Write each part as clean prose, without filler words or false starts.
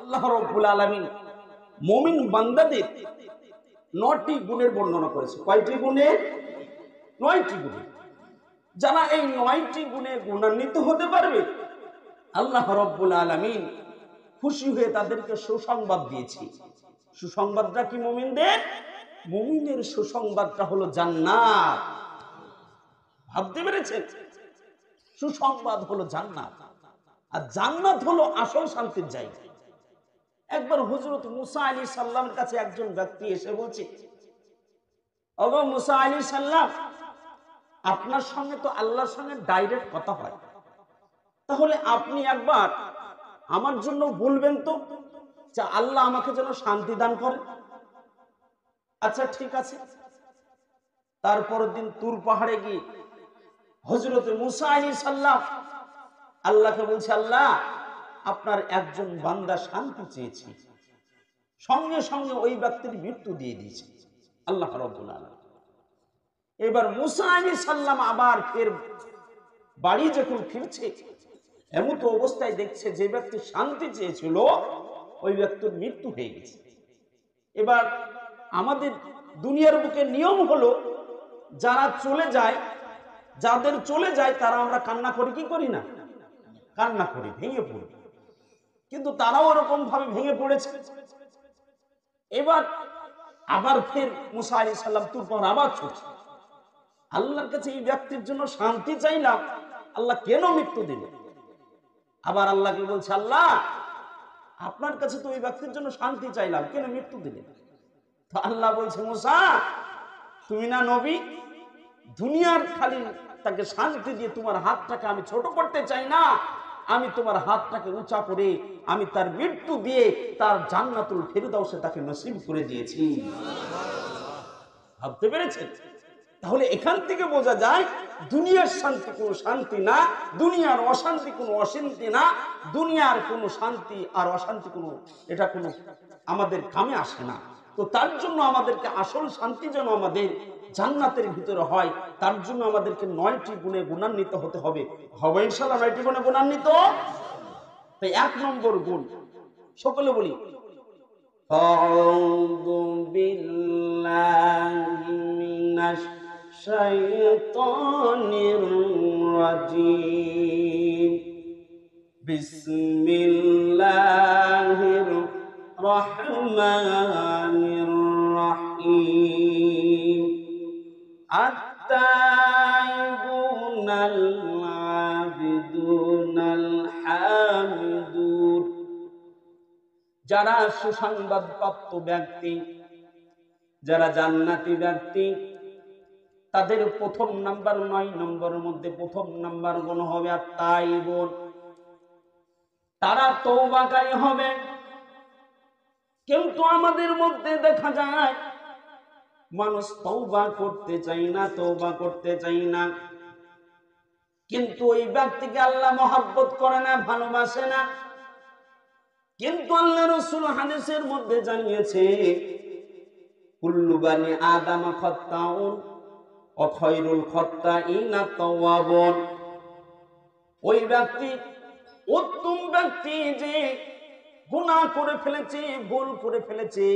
আল্লাহ রাব্বুল আলামিন মুমিন বান্দাদের 9টি গুণের বর্ণনা করেছে। কয়টি গুণের? 9টি গুণে। যারা এই 9টি গুণে গুণান্বিত হতে পারবে, আল্লাহ রাব্বুল আলামিন খুশি হয়ে তাদেরকে সুসংবাদ দিয়েছে। সুসংবাদটা কি মুমিনদের? মুমিনের সুসংবাদটা হলো জান্নাত। ভাবতে পেরেছেন? সুসংবাদ হলো জান্নাত, আর জান্নাত হলো আসল শান্তির জায়গা। একবার হযরত মুসা আলাইহিস সালামের কাছে একজন ব্যক্তি এসে বলছে, ওগো মুসা আলাইহিস সালাম, আপনার সঙ্গে তো আল্লাহর সঙ্গে ডাইরেক্ট কথা হয়, তাহলে আপনি একবার আমার জন্য বলবেন তো যে আল্লাহ আমাকে যেন শান্তি দান করে। আচ্ছা ঠিক আছে। তারপরের দিন তুর পাহাড়ে গিয়ে হযরত মুসা আলাইহিস সালাম আল্লাহকে বলছে, আল্লাহ আপনার একজন বান্দা শান্তি চেয়েছে, সঙ্গে সঙ্গে ওই ব্যক্তির মৃত্যু দিয়ে দিয়েছে আল্লাহ রাব্বুল আলামিন। এবার মুসা আলাইহিস সালাম আবার ফের বাড়ি যখন ফিরছে, এমন তো অবস্থায় দেখছে যে ব্যক্তি শান্তি চেয়েছিল ওই ব্যক্তির মৃত্যু হয়ে গেছে। এবার আমাদের দুনিয়ার বুকে নিয়ম হলো, যারা চলে যায়, যাদের চলে যায় তারা আমরা কান্না করি কি করি না? কান্না করি, ভেঙে পড়ি। কিন্তু তারাও ওরকম ভাবে ভেঙে পড়েছে। এবার আবার ফের মুসা আলাইহিস সালাম তুর পাহাড় আবার ছুটছে, আল্লাহর কাছে এই ব্যক্তির জন্য শান্তি চাইলাম, আল্লাহ কেন মৃত্যু দিল? আবার আল্লাহকে বলছে, আল্লাহ আপনার কাছে তো ওই ব্যক্তির জন্য শান্তি চাইলাম, কেন মৃত্যু দিলেন? তো আল্লাহ বলছে, মুসা তুমি না নবী, দুনিয়ার খালি তাকে শান্তি দিয়ে তোমার হাতটাকে আমি ছোট করতে চাই না, আমি তোমার হাতটাকে উঁচা করে আমি তার মৃত্যু দিয়ে তার জান্নাতুল ফেরদাউসে তাকে নসিব করে দিয়েছি। ভাবতে পেরেছেন? তাহলে এখান থেকে বোঝা যায় দুনিয়ার শান্তি কোনো শান্তি না, দুনিয়ার অশান্তি কোনো অশান্তি না, দুনিয়ার কোনো শান্তি আর অশান্তি কোনো এটা কোনো আমাদের কামে আসে না। তো তার জন্য আমাদেরকে আসল শান্তি যেন আমাদের জান্নাতের ভিতরে হয়, তার জন্য আমাদেরকে 9টি গুণে গুণান্বিত হতে হবে। হবে ইনশাআল্লাহ 9টি গুণে গুণান্বিত। তাই 1 নম্বর গুণ সকলে বলি, আউযু বিল্লাহি মিনাশ শাইতানির রাজিম, বিসমিল্লাহির রহমানির রহিম, আত-তাইবুনাল আবিদুনাল হামিদুন। যারা সুসংবাদ প্রাপ্ত ব্যক্তি, যারা জান্নাতি ব্যক্তি, তাদের প্রথম নাম্বার 9 নম্বরের মধ্যে প্রথম নাম্বার গুণ হবে আত-তাইবুন। তারা তওবাকারী হবে। কিন্তু আমাদের মধ্যে দেখা যায় মানুষ তওবা করতে চায় না, তওবা করতে চায় না, কিন্তু ওই ব্যক্তিকে আল্লাহ মহব্বত করে না, ভালোবাসে না। কিন্তু আল্লাহ রাসূল হাদিসের মধ্যে জানিয়েছে, কুল্লু বানি আদম খাত্তাউন ওয়া খায়রুল খাত্তাইনা তাওয়াবুন। ওই ব্যক্তি উত্তম ব্যক্তি যে গুনাহ করে ফেলেছে, ভুল করে ফেলেছে।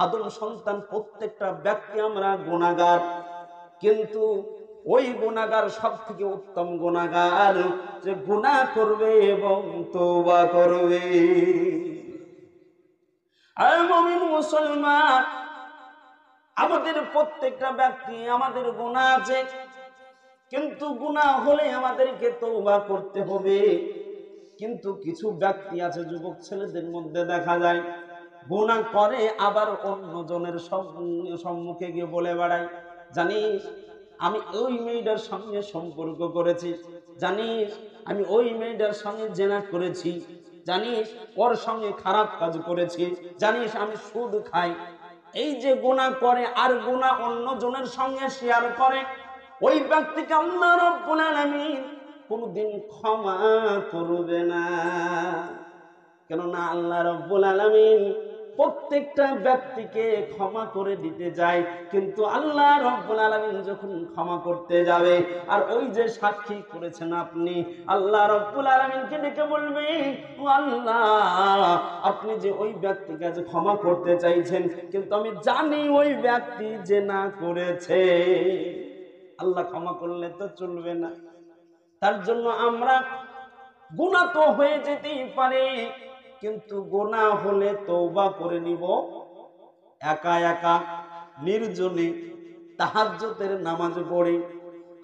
আদম সন্তান প্রত্যেকটা ব্যক্তি আমরা গুনাহগার, কিন্তু ওই গুনাহগার সবথেকে উত্তম গুনাহগার যে গুনাহ করবে এবং তওবা করবে। আর মুমিন মুসলমান, আমাদের প্রত্যেকটা ব্যক্তি আমাদের গুনাহ আছে, কিন্তু গুনাহ হলে আমাদেরকে তওবা করতে হবে। কিন্তু কিছু ব্যক্তি আছে, যুবক ছেলেদের মধ্যে দেখা যায় গুনাহ করে, আবার অন্যজনের সম্মুখে গিয়ে বলে বেড়ায়, জানিস আমি ওই মেয়েটার সঙ্গে সম্পর্ক করেছি, জানিস আমি ওই মেয়েটার সঙ্গে জেনা করেছি, জানিস ওর সঙ্গে খারাপ কাজ করেছি, জানিস আমি সুদ খাই। এই যে গুনাহ করে আর গুনাহ অন্যজনের সঙ্গে শেয়ার করে, ওই ব্যক্তিকে আল্লাহ রাব্বুল আলামিন কোনদিন ক্ষমা করবে না। কেননা আল্লাহ রাব্বুল আলামিন প্রত্যেকটা ব্যক্তিকে ক্ষমা করে দিতে যায়, কিন্তু আল্লাহ রাব্বুল আলামিন যখন ক্ষমা করতে যাবে, আর ওই যে সাক্ষী করেছেন আপনি, আল্লাহ রাব্বুল আলামিনকে ডেকে বলবে, ও আল্লাহ, আপনি যে ওই ব্যক্তিকে যে ক্ষমা করতে চাইছেন, কিন্তু আমি জানি ওই ব্যক্তি জিনা করেছে। আল্লাহ ক্ষমা করলে তো চলবে না। তার জন্য আমরা, গুনাহ তো হয়ে যেতেই পারে, কিন্তু গুনাহ হলে তওবা করে নিব একা একা নির্জনে তাহাজ্জুদের নামাজ পড়ে।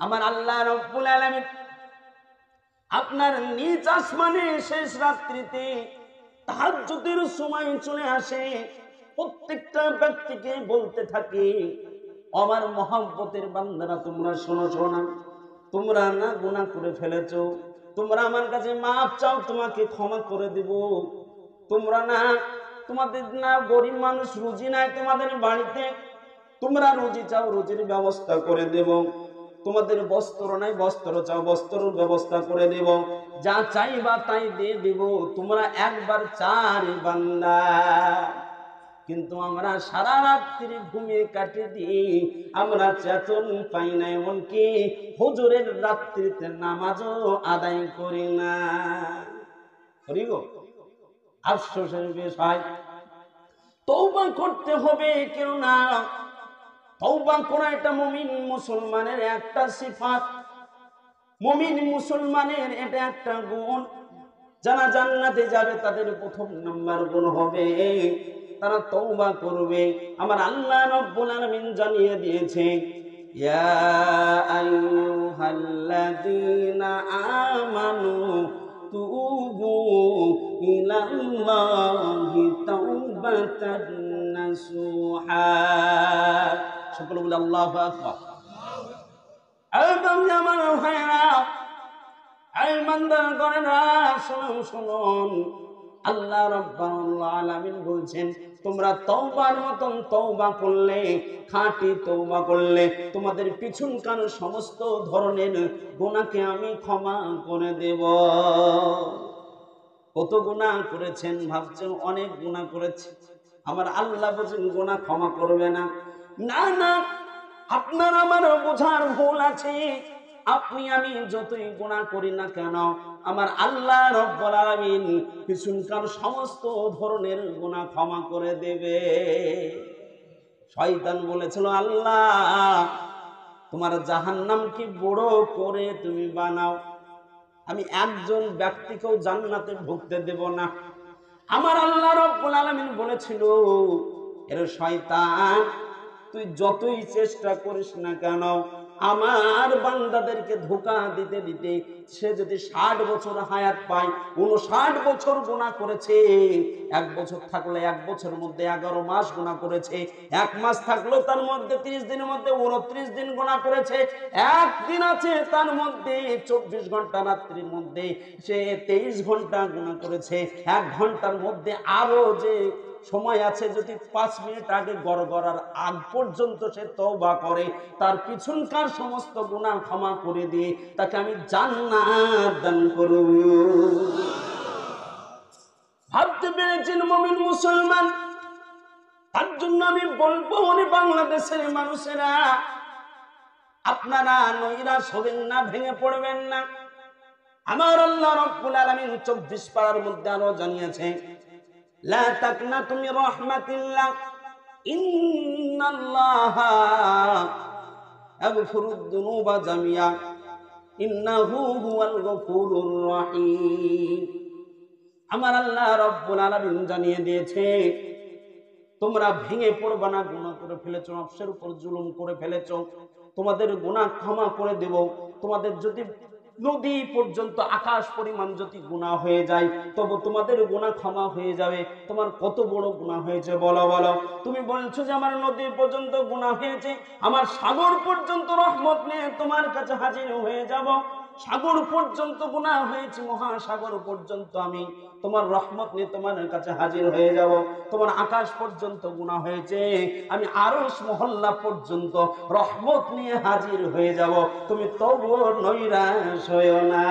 আমার আল্লাহ রাব্বুল আলামিন আপনার নিজ আসমানে শেষ রাত্রিতে তাহাজ্জুদের সময় চলে আসে, প্রত্যেকটা ব্যক্তিকে বলতে থাকে, আমার মহব্বতের বান্দারা তোমরা শোনো, শোনা, তোমরা না গুনাহ করে ফেলেছো, তোমরা আমার কাছে মাফ চাও, তোমাকে ক্ষমা করে দেব। তোমরা না, তোমাদের না গরিব মানুষ, রুজি নাই তোমাদের বাড়িতে, তোমরা রুজি চাও, রুজির ব্যবস্থা করে দেব। তোমাদের বস্ত্র নাই, বস্ত্র চাও, বস্ত্রের ব্যবস্থা করে দেব। যা চাইবা তাই দিয়ে দেব। তোমরা একবার চার বান্দা, কিন্তু আমরা সারা রাত্রি ঘুমিয়ে কাটিয়ে দিই, আমরা চেতন পাই না, এমনকি হুজুরের রাত্রিতে নামাজও আদায় করি না। করি গো, আফসোসের বিষয়। তওবা করতে হবে, কেউ না, তওবা করা এটা মুমিন মুসলমানের একটা সিফাত, মুমিন মুসলমানের এটা একটা গুণ। যারা জান্নাতে যাবে তাদের প্রথম নাম্বার গুণ হবে তারা তওবা করবে। আমার আল্লাহ রাব্বুল আলামিন জানিয়ে দিয়েছে, ইয়া আইয়ুহাল্লাযীনা আমানু তুবু ইলাল্লাহি তাওবাতান নাসুহা। সকলে বলে আল্লাহু আকবার। একদম আমার ভাইরা, এই বান্দার করেনা, শুনুন শুনুন, আল্লাহ রাব্বুল আলামিন বলছেন, তোমরা তওবার মতন তওবা করলে, খাঁটি তওবা করলে, তোমাদের পিছনকার সমস্ত ধরনের গুনাহকে আমি ক্ষমা করে দেব। কত গুনাহ করেছেন ভাবছেন অনেক গুনাহ করেছে, আমার আল্লাহ বলেন গুনাহ ক্ষমা করবে না। না না, আপনার আমার বোঝার ভুল আছে। আপনি আমি যতই গুনাহ করি না কেন, আমার আল্লাহ রাব্বুল আলামিন পিছনকার সমস্ত ধরনের গুনাহ ক্ষমা করে দেবে। শয়তান বলেছিল, আল্লাহ তোমার জাহান্নাম কি বড় করে তুমি বানাও, আমি একজন ব্যক্তিকেও জান্নাতে ঢুকতে দেব না। আমার আল্লাহ রাব্বুল আলামিন বলেছিল, এর শয়তান, তুই যতই চেষ্টা করিস না কেন, আমার বান্দাদেরকে ধোঁকা দিতে দিতে সে যদি 60 বছর হায়াত পায়, 59 বছর গুনাহ করেছে, 1 বছর থাকলে 1 বছরের মধ্যে 11 মাস গুনাহ করেছে, 1 মাস থাকলো তার মধ্যে 30 দিনের মধ্যে 29 দিন গুনাহ করেছে, একদিন আছে তার মধ্যে 24 ঘন্টা রাত্রির মধ্যে সে 23 ঘন্টা গুনাহ করেছে, 1 ঘন্টার মধ্যে আরো যে সময় আছে, যদি 5 মিনিট আগে গড়গড়ার আগ পর্যন্ত সে তওবা করে, তার পিছনকার সমস্ত গুনাহ ক্ষমা করে দিয়ে তাকে আমি জান্নাত দান করব। ভাবতে পেরেছেন মুমিন মুসলমান? তার জন্য আমি বলবো, বাংলাদেশের মানুষেরা, আপনারা নৈরাশ হবেন না, ভেঙে পড়বেন না। আমার আল্লাহ রাব্বুল আলামিন 24 পারার মধ্যে আরো জানিয়েছে, লা তাকনাতু মির রাহমাতিল্লাহ ইন্নাল্লাহা ইয়াগফিরুদ যুনুবা জামিয়া ইন্নাহু হুয়াল গফুরুর রহিম। আমার আল্লাহ রাব্বুল আলামিন জানিয়ে দিয়েছে, তোমরা ভেঙে পড়বা না, গুনাহ করে ফেলেছো, নফসের উপর জুলুম করে ফেলেছো, তোমাদের গুনাহ ক্ষমা করে দেব। তোমাদের যদি নদী পর্যন্ত আকাশ পরিমাণ যদি গুনাহ হয়ে যায়, তবে তোমাদের গুনাহ ক্ষমা হয়ে যাবে। তোমার কত বড় গুনাহ হয়েছে বলো বলো? তুমি বলছো যে আমার নদী পর্যন্ত গুনাহ হয়েছে, আমার সাগর পর্যন্ত রহমত নিয়ে তোমার কাছে হাজির হয়ে যাব। সাগর পর্যন্ত গুনাহ হয়েছে, মহাসাগর পর্যন্ত আমি তোমার রহমত নিয়ে তোমার কাছে হাজির হয়ে যাব। তোমার আকাশ পর্যন্ত গুনাহ হয়েছে, আমি আরশ মহল্লা পর্যন্ত রহমত নিয়ে হাজির হয়ে যাব। তুমি তবু নৈরাশ হয়ো না।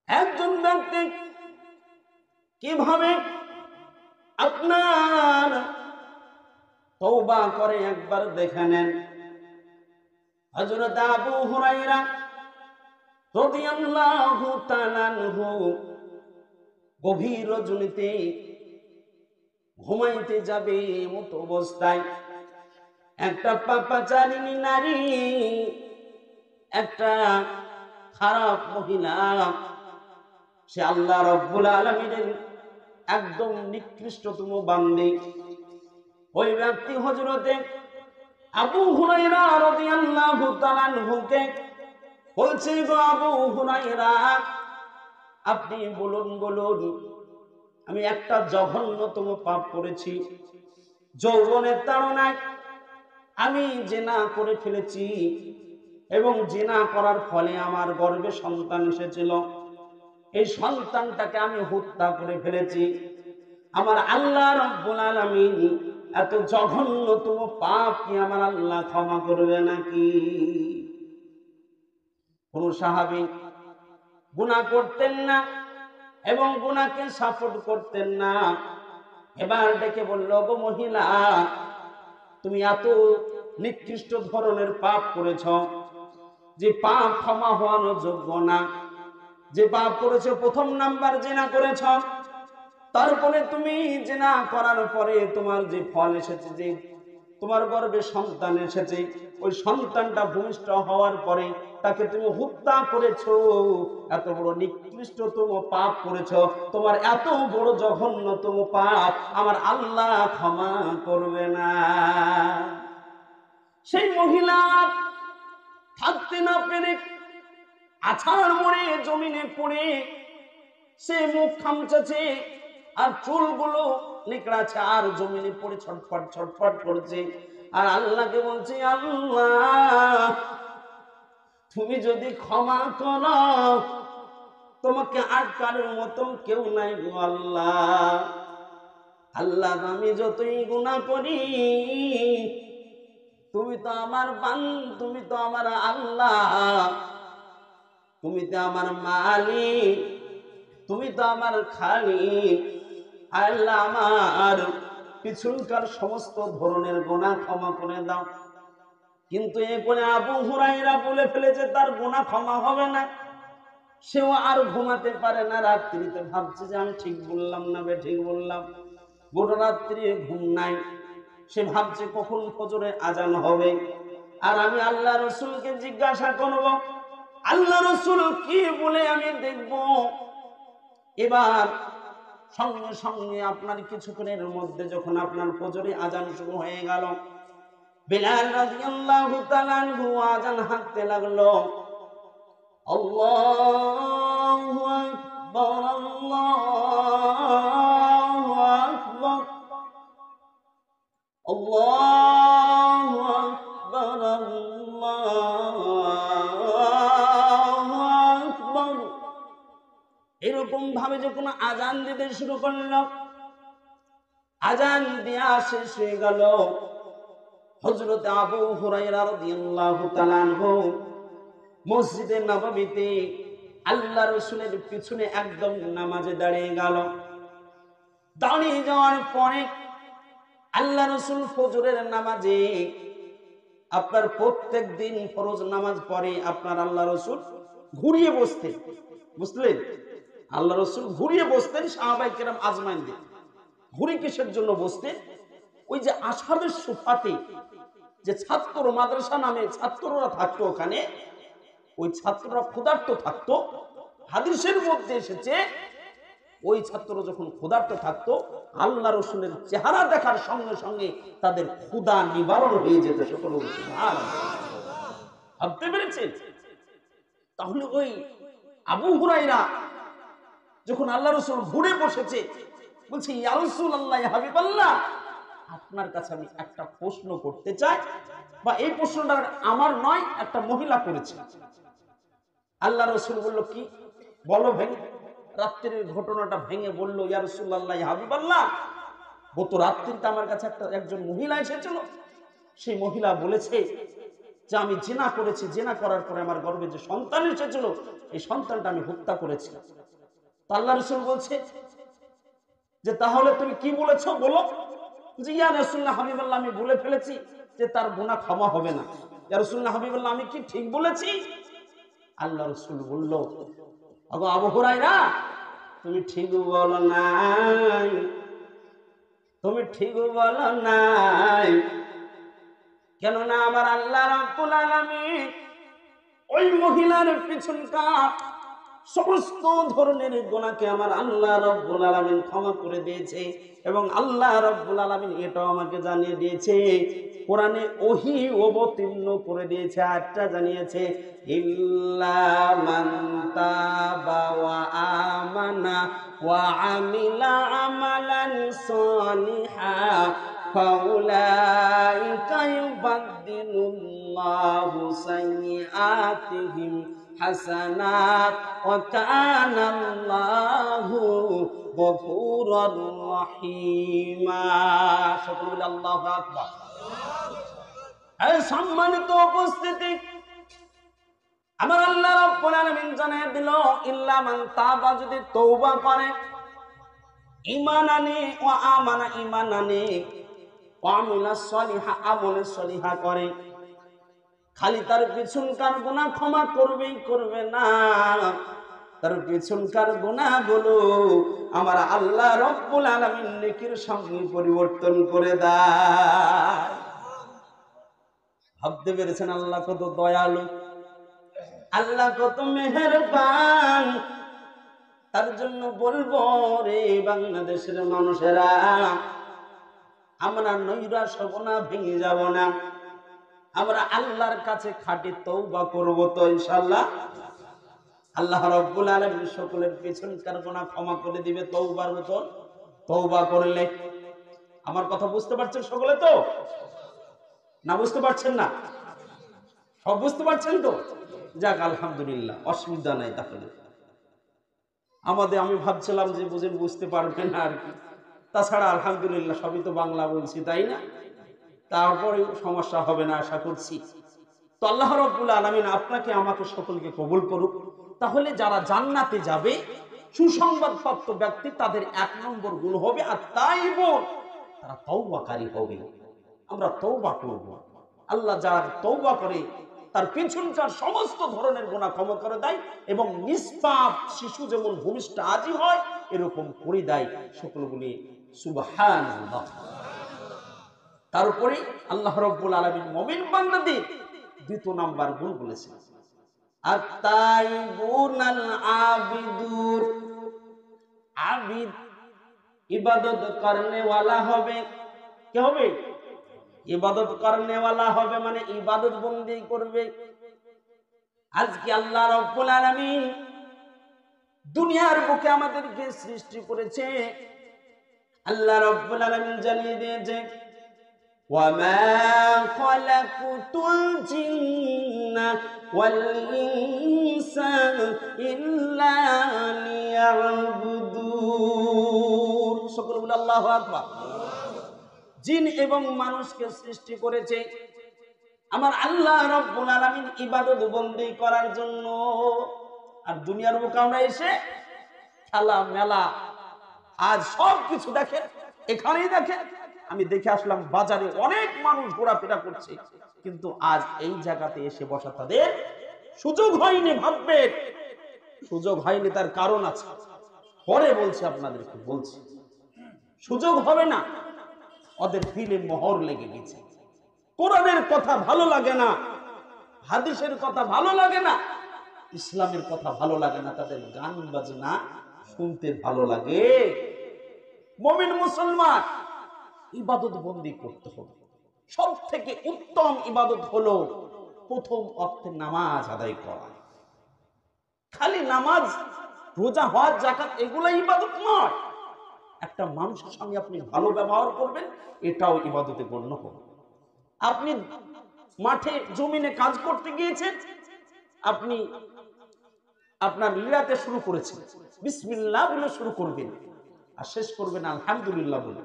একজন ব্যক্তি কিভাবে আপনার তওবা করে একবার দেখে নেন। হযরত আবু হুরায়রা রাদিয়াল্লাহু তাআলা আনহু গভীর রজনীতে ঘুমাইতে যাবে মতো অবস্থায় একটা পাপাচারিণী নারী, একটা খারাপ মহিলা, সে আল্লাহ রাব্বুল আলামিনের একদম নিকৃষ্টতম বান্দী, ওই ব্যক্তি হযরতে আবু হুরায়রা রাদিয়াল্লাহু তাআলা আনহুকে বলছে, গো আবু হুরায়রা, আপনি বলুন বলুন, আমি একটা জঘন্যতম পাপ করেছি। যৌবনের তাড়নায় আমি জিনা করে ফেলেছি এবং জিনা করার ফলে আমার গর্ভে সন্তান এসেছিল। এই সন্তানটাকে আমি হত্যা করে ফেলেছি। আমার আল্লাহ রাব্বুল আলামিন এত জঘন্যতম পাপ কি আমার আল্লাহ ক্ষমা করবে নাকি? কোন সাহাবী গুনাহ করতেন না এবং গুনাহকে সাপোর্ট করতেন না। এবার ডেকে বলল, গো মহিলা, তুমি এত নিকৃষ্ট ধরনের পাপ করেছ যে পাপ ক্ষমা হওয়ার যোগ্য না। যে পাপ করেছ, প্রথম নাম্বার জিনা করেছ, তারপরে তুমি জিনা করার পরে তোমার যে ফল এসেছে, যে তোমার গর্ভে সন্তান এসেছে, ওই সন্তানটা ভূমিষ্ঠ হওয়ার পরে তাকে তুমি হত্যা করেছো। এত বড় নিকৃষ্টতম পাপ করেছো, তোমার এত বড় জঘন্যতম পাপ আমার আল্লাহ ক্ষমা করবে না। সেই মহিলা থাকতে না পেরে আছাড় মরে জমিনে পড়ে সে মুখ খামচাছে আর চুলগুলো নিকড়াচ্ছে আর জমিনে পড়ে ছটফট ছটফট করছে আর আল্লাহকে বলছে, আল্লাহ তুমি যদি ক্ষমা করো, তোমাকে আটকানোর মতন কেউ নাই গো আল্লাহ। আল্লাহ আমি যতই গুনাহ করি, তুমি তো আমার তুমি তো আমার আল্লাহ, তুমি তো আমার মালিক, তুমি তো আমার খালিক। আল্লাহ আমার পিছনকার সমস্ত ধরনের গুনাহ ক্ষমা করে দাও। কিন্তু এ করে আবু হুরায়রা বলে ফেলেছে তার গুনাহ ক্ষমা হবে না। সেও আর ঘুমাতে পারে না, রাত্রিতে ভাবছে যে আমি ঠিক বললাম না বে ঠিক বললাম। গোটা রাত্রি ঘুম নাই, সে ভাবছে কখন ফজরে আজান হবে আর আমি আল্লাহ রসুলকে জিজ্ঞাসা করব, আল্লাহ রসুল কি বলে আমি দেখব। এবার সঙ্গে সঙ্গে আপনার কিছুক্ষণের মধ্যে যখন আপনার ফজরে আজান শুরু হয়ে গেল, বিলাল রাদিয়াল্লাহু তাআলা আনহু আজান হাঁকতে লাগলো, আল্লাহু আকবার আল্লাহু আকবার আল্লাহু আকবার আল্লাহু আকবার। এরকম ভাবে যখন আজান দিতে শুরু করল, আজান দেয়া শেষ হয়ে গেল, হযরত আবু হুরায়রা রাদিয়াল্লাহু তাআলা আনহু মসজিদে নববীতে আল্লাহ রাসূলের পিছনে একদম নামাজে দাঁড়িয়ে গেল। দাঁড়িয়ে যাওয়ার পরে আল্লাহ রাসূল ফজরের নামাজে, আপনার প্রত্যেক দিন ফরজ নামাজ পড়ে আপনার আল্লাহ রাসূল ঘুরিয়ে বসতেন, বুঝলেন? আল্লাহ রাসূল ঘুরিয়ে বসতেন, সাহাবায়ে কেরাম আজমাইন দিন ঘুরি কিসের জন্য বসতেন? ওই যে আসহাবের সুফাতে যে ছাত্র মাদ্রাসা নামে ছাত্ররা থাকতো, ওখানে ওই ছাত্ররা ক্ষুধার্ত থাকতো। হাদিসের মধ্যে এসেছে ওই ছাত্র যখন ক্ষুধার্ত থাকতো, আল্লাহ রসুলের চেহারা দেখার সঙ্গে সঙ্গে তাদের ক্ষুধা নিবারণ হয়ে যেত। সকল ভাবতে পেরেছেন? তাহলে ওই আবু হুরায়রা যখন আল্লাহ রসুল ঘুরে বসেছে, বলছে, ইয়া রাসূলুল্লাহ, ইয়া হাবিবাল্লাহ, আপনার কাছে আমি একটা প্রশ্ন করতে চাই, বা এই প্রশ্নটা আমার নয়, একটা মহিলা করেছে। আল্লাহ রসুল বলল, কি বলো? ভেঙে রাত্রির ঘটনাটা ভেঙে বলল, ইয়া রাসূলুল্লাহ, ইয়া হাবিবাল্লাহ, গত রাত্রিতে আমার কাছে একজন মহিলা এসেছিল। সেই মহিলা বলেছে যে আমি জিনা করেছি, জিনা করার পরে আমার গর্ভে যে সন্তান এসেছিল, এই সন্তানটা আমি হত্যা করেছি। আল্লাহ রাসূল বলছে, যে তাহলে তুমি কি বলেছো বলো। যে ইয়া রাসূলুল্লাহ হাবিবাল্লাহ, আমি বলে ফেলেছি যে তার গুনাহ ক্ষমা হবে না। ইয়া রাসূলুল্লাহ হাবিবাল্লাহ, আমি কি ঠিক বলেছি? আল্লাহ রাসূল বলল, ওগো আবু হুরায়রা, তুমি ঠিক বলো নাই, তুমি ঠিক বলো নাই। কেননা আমার আল্লাহ রাব্বুল আলামিন ওই মহিলার পিছনকার সমস্ত ধরনের গুনাহকে আমার আল্লাহ রাব্বুল আলামিন ক্ষমা করে দিয়েছে। এবং আল্লাহ রাব্বুল আলামিন এটাও আমাকে জানিয়ে দিয়েছে, কোরআনে ওহী অবতীর্ণ করে দিয়েছে, আয়াতটা জানিয়েছে, ইল্লা মান তাবা ওয়া আমানা ওয়া আমিলা আমালান সালিহা ফাউলাইকা ইউবাদদিলুল্লাহু সাইয়্যাতিহিম হাসানাত ওয়া কানা আল্লাহু গফুরুর রহিমা। সকলে বলে আল্লাহু আকবার। এই সম্মানিত উপস্থিতি, আমার আল্লাহ রাব্বুল আলামিন জানিয়ে দিল, ইল্লা মান তাবা, যদি তওবা করে, ঈমান আনে, ওয়া আমানা, ঈমান আনে, ওয়া আমিলা সলিহা, আমলে সলিহা করে, খালি তার পিছনকার গুনাহ ক্ষমা করবেই করবে না, তার পিছনকার গুনাহগুলো আমার আল্লাহ রাব্বুল আলামিন নেকির সঙ্গে পরিবর্তন করে দেয়। ভাবতে পেরেছেন আল্লাহ কত দয়ালু, আল্লাহ কত মেহেরবান। তার জন্য বলবো, রে বাংলাদেশের মানুষেরা, আমরা নৈরাশ হব না, ভেঙে যাব না, আমরা আল্লাহর কাছে খাঁটি তওবা করব তো ইনশাআল্লাহ। আল্লাহ রাব্বুল আলামিন সকলের পিছনকার গুনাহ ক্ষমা করে দিবে তওবার মতো তওবা করলে। আমার কথা বুঝতে পারছেন সকলে তো? না বুঝতে পারছেন না? সব বুঝতে পারছেন তো? যাক আলহামদুলিল্লাহ, অসুবিধা নাই। তাহলে আমি ভাবছিলাম যে বুঝতে পারবেন না আর কি। তাছাড়া আলহামদুলিল্লাহ সবই তো বাংলা বলছি, তাই না? তারপরে সমস্যা হবে না আশা করছি। তো আল্লাহ রাব্বুল আলামিন আপনাকে আমাকে সকলকে কবুল করুক। তাহলে যারা জান্নাতে যাবে, সুসংবাদপ্রাপ্ত ব্যক্তি, তাদের 1 নম্বর গুণ হবে আত-তাইবুন, তারা তওবাকারী হবে। আমরা তওবা করব। আল্লাহ যার তওবা করে তার পিছনকার সমস্ত ধরনের গুনাহ ক্ষমা করে দেয় এবং নিষ্পাপ শিশু যেমন ভূমিষ্ঠ আজি হয় এরকম করে দেয়। সকলগুলি সুবহানাল্লাহ। তারপরে আল্লাহ রাব্বুল আলামিন মুমিন বান্দাদের 2 নাম্বার গুণ বলেছেন, আত-তাইবুনাল আবিদুন। আবিদ ইবাদত করনে ওয়ালা হবে। কি হবে? ইবাদত করনে ওয়ালা হবে, মানে ইবাদত বন্দি করবে। আজকে আল্লাহ রাব্বুল আলামিন দুনিয়ার বুকে আমাদেরকে সৃষ্টি করেছে। আল্লাহ রাব্বুল আলামিন জানিয়ে দিয়েছে, ওয়ামা খালাকুতুল জিন্না ওয়াল ইনসা ইল্লা লিয়াবুদুন। সকলে বলে আল্লাহু আকবার। জিন এবং মানুষকে সৃষ্টি করেছে আমার আল্লাহ রাব্বুল আলামিন ইবাদত বন্দি করার জন্য। আর দুনিয়ার বুকে আমরা এসে খেলা মেলা, আজ সব কিছু দেখেন, এখানেই দেখেন। আমি দেখে আসলাম বাজারে অনেক মানুষ ঘোরাফেরা করছে, কিন্তু আজ এই জায়গাতে এসে বসা তাদের সুযোগ হয়নি। ভাববেন সুযোগ হয়নি, তার কারণ আছে, পরে বলছি, আপনাদেরকে বলছি। সুযোগ হবে না, ওদের দিলে মোহর লেগে গেছে। কোরআনের কথা ভালো লাগে না, হাদিসের কথা ভালো লাগে না, ইসলামের কথা ভালো লাগে না, তাদের গান বাজনা শুনতে ভালো লাগে। মুমিন মুসলমান ইবাদত বন্দি করতে হবে। সব থেকে উত্তম ইবাদত হলো প্রথম ওয়াক্তে নামাজ আদায় করা। খালি নামাজ, রোজা, হজ, যাকাত এগুলাই ইবাদত নয়। একটা মানুষের সঙ্গে আপনি ভালো ব্যবহার করবেন, এটাও ইবাদতে গণ্য হবে। আপনি মাঠে জমিনে কাজ করতে গিয়েছেন, আপনি আপনার লীলাতে শুরু করেছেন, বিসমিল্লাহ বলে শুরু করবেন আর শেষ করবেন আলহামদুলিল্লাহ বলে।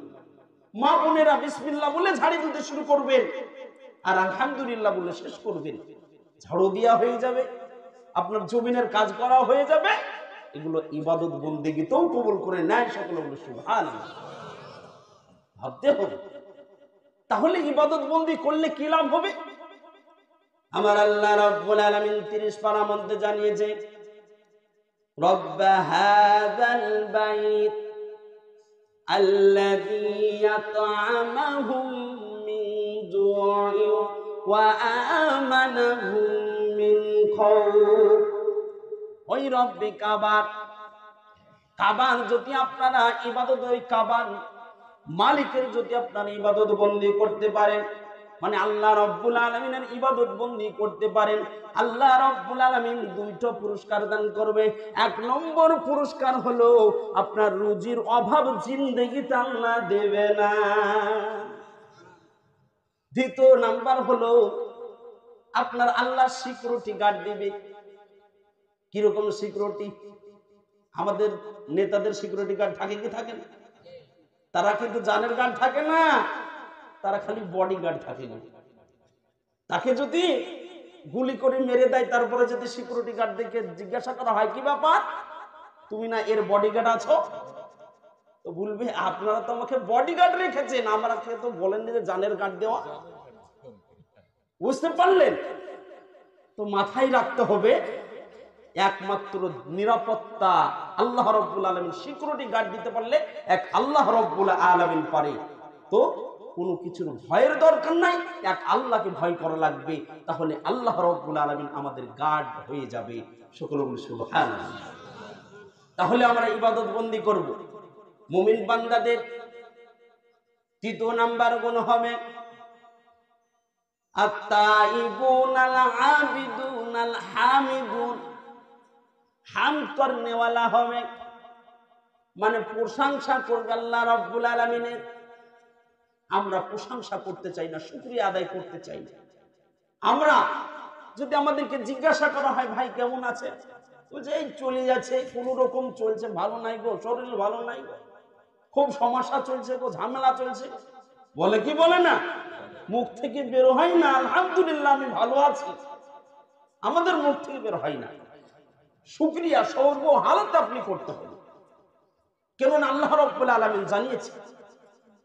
মা বোনেরা বিসমিল্লাহ বলে ঝাড়ি দিতে শুরু করবেন আর আলহামদুলিল্লাহ বলে শেষ করবেন। ঝাড়ু দেওয়া হয়ে যাবে, আপনার জমিনের কাজ করা হয়ে যাবে, এগুলো ইবাদত বন্দেগীতেও কবুল করে নেয়। সকলে বলে সুবহানাল্লাহ। ভাবতে হবে তাহলে ইবাদত বন্দি করলে কি লাভ হবে। আমার আল্লাহ রাব্বুল আলামিন 30 পারা মধ্যে জানিয়েছে, রব্ব হাযাল বাইত আল্লাযী ইয়াত'আমুহুম মিন জু'ইন ওয়া আমানাহুম মিন খাউফ। ওই রব্বে কাবার, কাবার যদি আপনারা ইবাদত, ওই কাবার মালিকের যদি আপনারা ইবাদত বন্দি করতে পারেন, মানে আল্লাহ রাব্বুল আলামিনের ইবাদত বন্দি করতে পারেন, আল্লাহ রাব্বুল আলামিন দুইটা পুরস্কার দান করবে। এক নম্বর পুরস্কার হলো আপনার রুজির অভাব জিন্দেগিতে আল্লাহ দেবে না। দ্বিতীয় নাম্বার হলো আপনার আল্লাহ সিকিউরিটি গার্ড দিবে। কিরকম সিকিউরিটি? আমাদের নেতাদের সিকিউরিটি গার্ড থাকে কি থাকে না? তারা কিন্তু জানের গার্ড থাকে না, তারা খালি বডি গার্ড থাকে না। তাকে যদি গুলি করে মেরে দেয়, তারপরে যদি সিকিউরিটি গার্ড দেখে জিজ্ঞাসা করা হয় কি ব্যাপার, তুমি না এর বডি গার্ড আছো, তো বলবে আপনারা তো আমাকে বডি গার্ড রেখেছেন, আমাকে তো বলেননি যে জানের গার্ড দেওয়া। বুঝতে পারলেন? তো মাথায় রাখতে হবে একমাত্র নিরাপত্তা আল্লাহ রাব্বুল আলামিন সিকিউরিটি গার্ড দিতে পারলে এক আল্লাহ রাব্বুল আলামিন পারে। তো কোনো কিছুর ভয়ের দরকার নাই, এক আল্লাহকে ভয় করা লাগবে, তাহলে আল্লাহ রাব্বুল আলামিন আমাদের গার্ড হয়ে যাবে। সকলে বলি সুবহানাল্লাহ। তাহলে আমরা ইবাদত বন্দি করব। মুমিন বান্দাদের তৃতীয় নাম্বার গুণ হবে আত-তাইবুনাল আবিদুনাল হামিদুন। হামদ করনেওয়ালা হবে, মানে প্রশংসা করবে আল্লাহ রাব্বুল আলামিনের। আমরা প্রশংসা করতে চাই না, শুকরিয়া আদায় করতে চাই না। আমরা যদি আমাদেরকে জিজ্ঞাসা করা হয় ভাই কেমন আছে, বলছে এই চলে যাচ্ছে, কোনো রকম চলছে, ভালো নাই গো, শরীর ভালো নাই গো, খুব সমস্যা চলছে গো, ঝামেলা চলছে, বলে কি বলে না? মুখ থেকে বের হয় না আলহামদুলিল্লাহ আমি ভালো আছি, আমাদের মুখ থেকে বের হয় না। শুকরিয়া সর্ব হালতে আপনি করতে হবে, কেননা আল্লাহ রাব্বুল আলামিন জানিয়েছে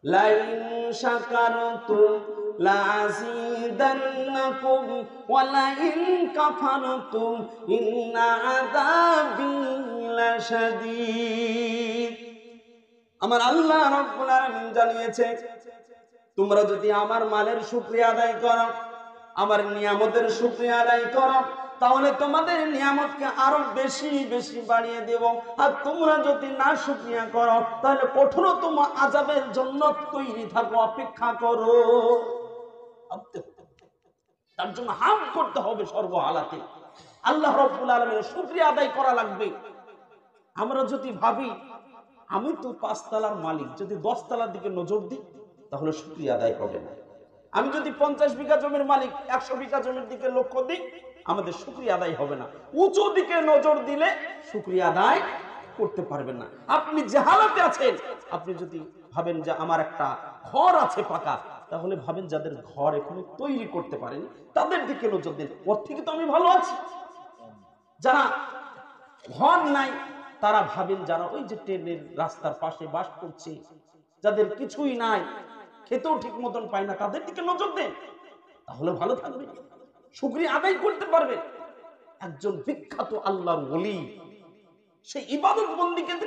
লাইন শাকারতুম লাযিদান্নাকুম ওয়া লাইন কাফারতুম ইন্না আযাবি লাশাদীদ। আমার আল্লাহ রাব্বুল আলামিন জানিয়েছে তোমরা যদি আমার মালের শুকরিয়া আদায় করো, আমার নিয়ামতের শুকরিয়া আদায় করো, তাহলে তোমাদের নিয়ামতকে আরো বেশি বেশি বাড়িয়ে দেব। আর তোমরা যদি না শুকরিয়া করো, তাহলে কঠোরতম আযাবের জন্য তৈরি থাকো, অপেক্ষা করো। তার জন্য হামদ করতে হবে সর্বহালাতে, আল্লাহ রাব্বুল আলামিনের শুকরিয়া আদায় করা লাগবে। আমরা যদি ভাবি আমি তো 5 তলার মালিক, যদি 10 তলার দিকে নজর দিই তাহলে শুকরিয়া আদায় হবে না। আমি যদি 50 বিঘা জমির মালিক 100 বিঘা জমির দিকে লক্ষ্য দিই, আমাদের শুকরিয়া আদায় হবে না। উঁচু দিকে নজর দিলে শুকরিয়া আদায় করতে পারবেন না। আপনি যে হালাতে আছেন, আপনি যদি ভাবেন যে আমার একটা ঘর আছে পাকা, তাহলে ভাবেন যাদের ঘর এখনো তৈরি করতে পারেনি তাদের দিকে নজর দিন, ওর থেকে তো আমি ভালো আছি। যারা ঘর নাই তারা ভাবেন যারা ওই যে ট্রেনের রাস্তার পাশে বাস করছে, যাদের কিছুই নাই, খেতেও ঠিক মতন পায় না, তাদের দিকে নজর দেন, তাহলে ভালো থাকবে, শুকরিয়া আদায় করতে পারবে। একজন বিখ্যাত আল্লাহর ওলি, সে ইবাদত বন্দি কিন্তু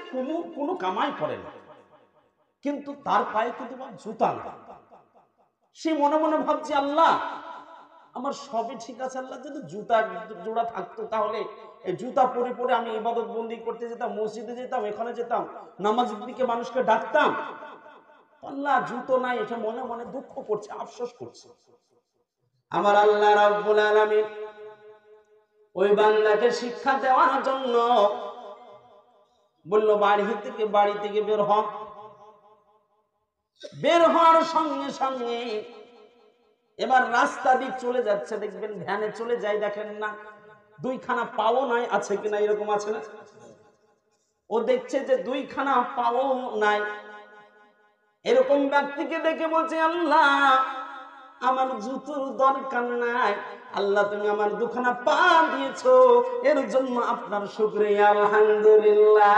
কোনো কামাই করে না, কিন্তু তার পায়ে কিন্তু জুতা না। সে মনে মনে ভাবছে আল্লাহ আমার সবই ঠিক আছে, আল্লাহ যদি জুতা জোড়া থাকতো তাহলে এই জুতা পরে পরে আমি ইবাদত বন্দি করতে যেতাম, মসজিদে যেতাম, এখানে যেতাম, নামাজের দিকে মানুষকে ডাকতাম। আল্লাহ জুতো নাই, এটা মনে মনে দুঃখ করছে, আফসোস করছে। আমার আল্লাহ রাব্বুল আলামিন ওই বান্দাকে শিক্ষা দেওয়ার জন্য বলল বাড়ি থেকে বের হ। বের হওয়ার সঙ্গে সঙ্গে এবার রাস্তা দিয়ে চলে যাচ্ছে, দেখবেন ভ্যানে চলে যায়, দেখেন না 2খানা পাও নাই, আছে কিনা এরকম আছে না? ও দেখছে যে 2খানা পাও নাই, এরকম ব্যক্তিকে দেখে বলছে আল্লাহ আমার জুতোর দরকার নাই, আল্লাহ তুমি আমার দুখানা পা দিয়েছো, এর জন্য আপনার শুকরিয়া আলহামদুলিল্লাহ।